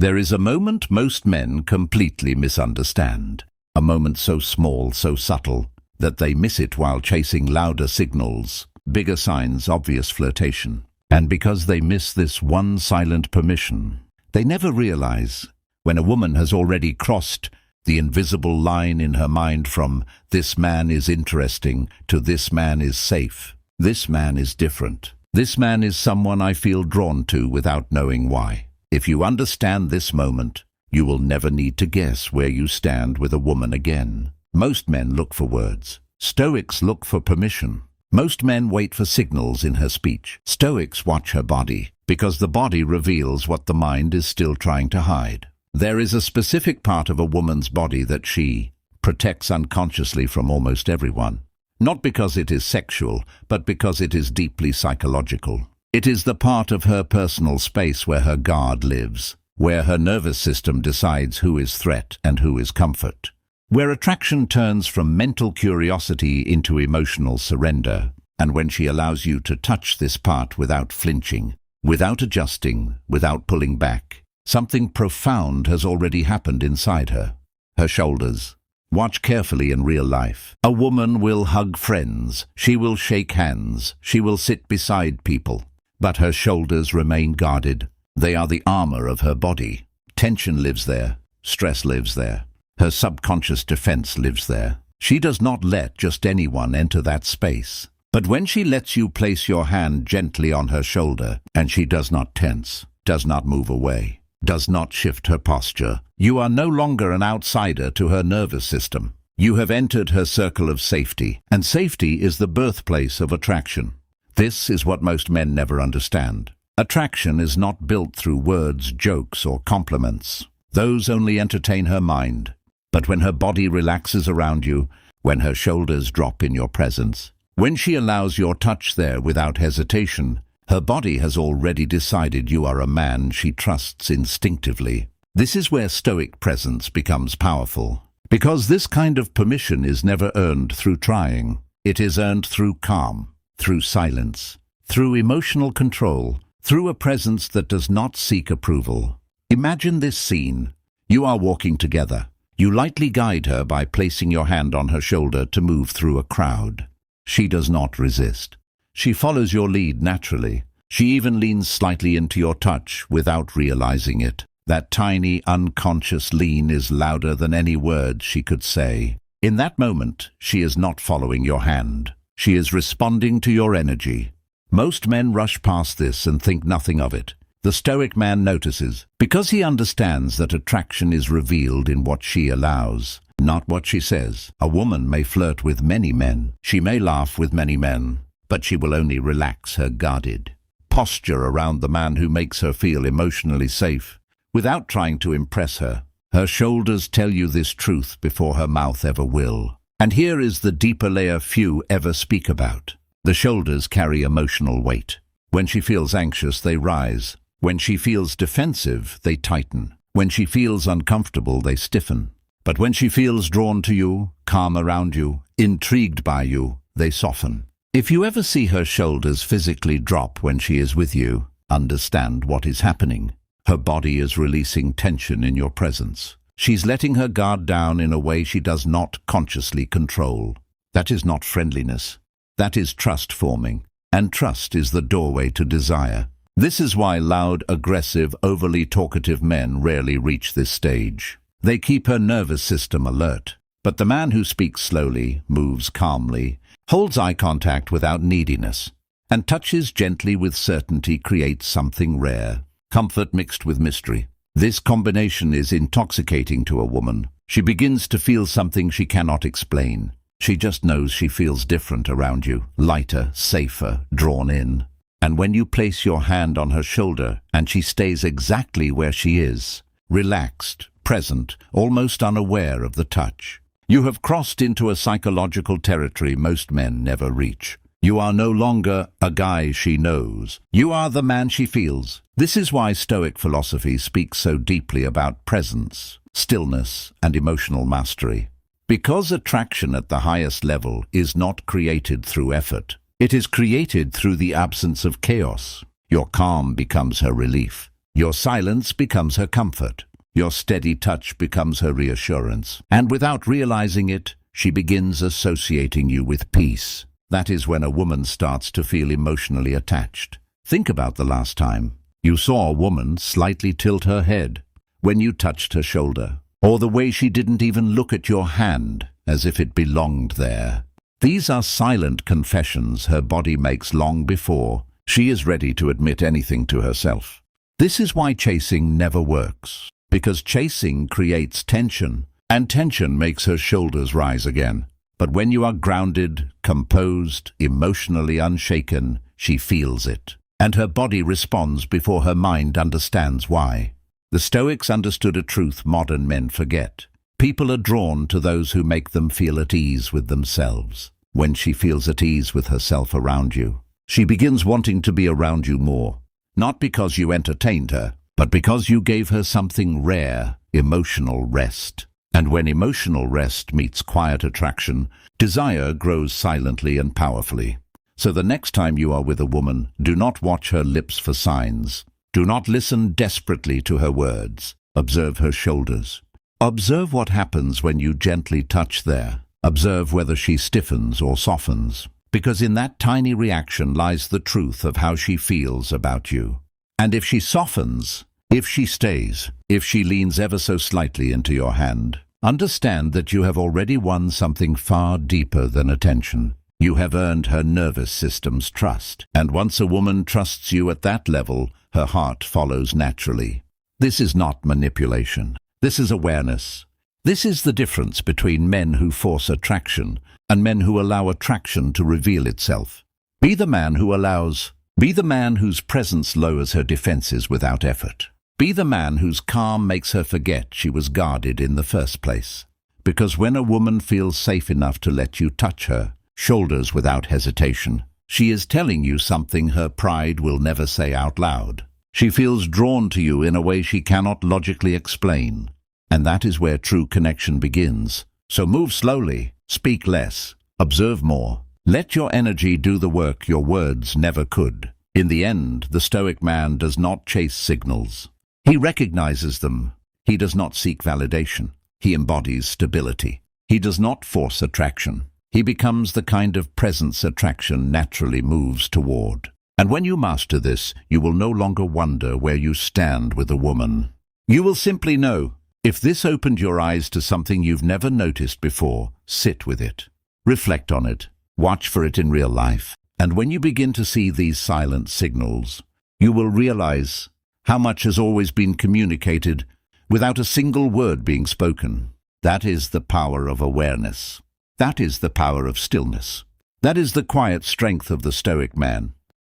There is a moment most men completely misunderstand. A moment so small, so subtle, that they miss it while chasing louder signals, bigger signs, obvious flirtation. And because they miss this one silent permission, they never realize when a woman has already crossed the invisible line in her mind from "this man is interesting" to "this man is safe." This man is different. This man is someone I feel drawn to without knowing why. If you understand this moment, you will never need to guess where you stand with a woman again. Most men look for words. Stoics look for permission. Most men wait for signals in her speech. Stoics watch her body, because the body reveals what the mind is still trying to hide. There is a specific part of a woman's body that she protects unconsciously from almost everyone. Not because it is sexual, but because it is deeply psychological. It is the part of her personal space where her guard lives, where her nervous system decides who is threat and who is comfort, where attraction turns from mental curiosity into emotional surrender, and when she allows you to touch this part without flinching, without adjusting, without pulling back, something profound has already happened inside her. Her shoulders. Watch carefully in real life. A woman will hug friends, she will shake hands, she will sit beside people, but her shoulders remain guarded. They are the armor of her body. Tension lives there. Stress lives there. Her subconscious defense lives there. She does not let just anyone enter that space. But when she lets you place your hand gently on her shoulder, and she does not tense, does not move away, does not shift her posture, you are no longer an outsider to her nervous system. You have entered her circle of safety, and safety is the birthplace of attraction. This is what most men never understand. Attraction is not built through words, jokes, or compliments. Those only entertain her mind. But when her body relaxes around you, when her shoulders drop in your presence, when she allows your touch there without hesitation, her body has already decided you are a man she trusts instinctively. This is where Stoic presence becomes powerful. Because this kind of permission is never earned through trying. It is earned through calm, through silence, through emotional control, through a presence that does not seek approval. Imagine this scene. You are walking together. You lightly guide her by placing your hand on her shoulder to move through a crowd. She does not resist. She follows your lead naturally. She even leans slightly into your touch without realizing it. That tiny, unconscious lean is louder than any words she could say. In that moment, she is not following your hand. She is responding to your energy. Most men rush past this and think nothing of it. The Stoic man notices, because he understands that attraction is revealed in what she allows, not what she says. A woman may flirt with many men. She may laugh with many men, but she will only relax her guarded posture around the man who makes her feel emotionally safe, without trying to impress her. Her shoulders tell you this truth before her mouth ever will. And here is the deeper layer few ever speak about. The shoulders carry emotional weight. When she feels anxious, they rise. When she feels defensive, they tighten. When she feels uncomfortable, they stiffen. But when she feels drawn to you, calm around you, intrigued by you, they soften. If you ever see her shoulders physically drop when she is with you, understand what is happening. Her body is releasing tension in your presence. She's letting her guard down in a way she does not consciously control. That is not friendliness. That is trust forming. And trust is the doorway to desire. This is why loud, aggressive, overly talkative men rarely reach this stage. They keep her nervous system alert. But the man who speaks slowly, moves calmly, holds eye contact without neediness, and touches gently with certainty creates something rare. Comfort mixed with mystery. This combination is intoxicating to a woman. She begins to feel something she cannot explain. She just knows she feels different around you, lighter, safer, drawn in. And when you place your hand on her shoulder and she stays exactly where she is, relaxed, present, almost unaware of the touch, you have crossed into a psychological territory most men never reach. You are no longer a guy she knows. You are the man she feels. This is why Stoic philosophy speaks so deeply about presence, stillness, and emotional mastery. Because attraction at the highest level is not created through effort. It is created through the absence of chaos. Your calm becomes her relief. Your silence becomes her comfort. Your steady touch becomes her reassurance. And without realizing it, she begins associating you with peace. That is when a woman starts to feel emotionally attached. Think about the last time you saw a woman slightly tilt her head when you touched her shoulder, or the way she didn't even look at your hand as if it belonged there. These are silent confessions her body makes long before she is ready to admit anything to herself. This is why chasing never works, because chasing creates tension, and tension makes her shoulders rise again. But when you are grounded, composed, emotionally unshaken, she feels it, and her body responds before her mind understands why. The Stoics understood a truth modern men forget. People are drawn to those who make them feel at ease with themselves. When she feels at ease with herself around you, she begins wanting to be around you more. Not because you entertained her, but because you gave her something rare, emotional rest. And when emotional rest meets quiet attraction, desire grows silently and powerfully. So the next time you are with a woman, do not watch her lips for signs. Do not listen desperately to her words. Observe her shoulders. Observe what happens when you gently touch there. Observe whether she stiffens or softens, because in that tiny reaction lies the truth of how she feels about you. And if she softens, if she stays, if she leans ever so slightly into your hand, understand that you have already won something far deeper than attention. You have earned her nervous system's trust. And once a woman trusts you at that level, her heart follows naturally. This is not manipulation. This is awareness. This is the difference between men who force attraction and men who allow attraction to reveal itself. Be the man who allows. Be the man whose presence lowers her defenses without effort. Be the man whose calm makes her forget she was guarded in the first place. Because when a woman feels safe enough to let you touch her shoulders without hesitation, she is telling you something her pride will never say out loud. She feels drawn to you in a way she cannot logically explain. And that is where true connection begins. So move slowly, speak less, observe more. Let your energy do the work your words never could. In the end, the Stoic man does not chase signals. He recognizes them. He does not seek validation. He embodies stability. He does not force attraction. He becomes the kind of presence attraction naturally moves toward. And when you master this, you will no longer wonder where you stand with a woman. You will simply know. If this opened your eyes to something you've never noticed before, sit with it. Reflect on it. Watch for it in real life. And when you begin to see these silent signals, you will realize how much has always been communicated without a single word being spoken. That is the power of awareness. That is the power of stillness. That is the quiet strength of the Stoic man.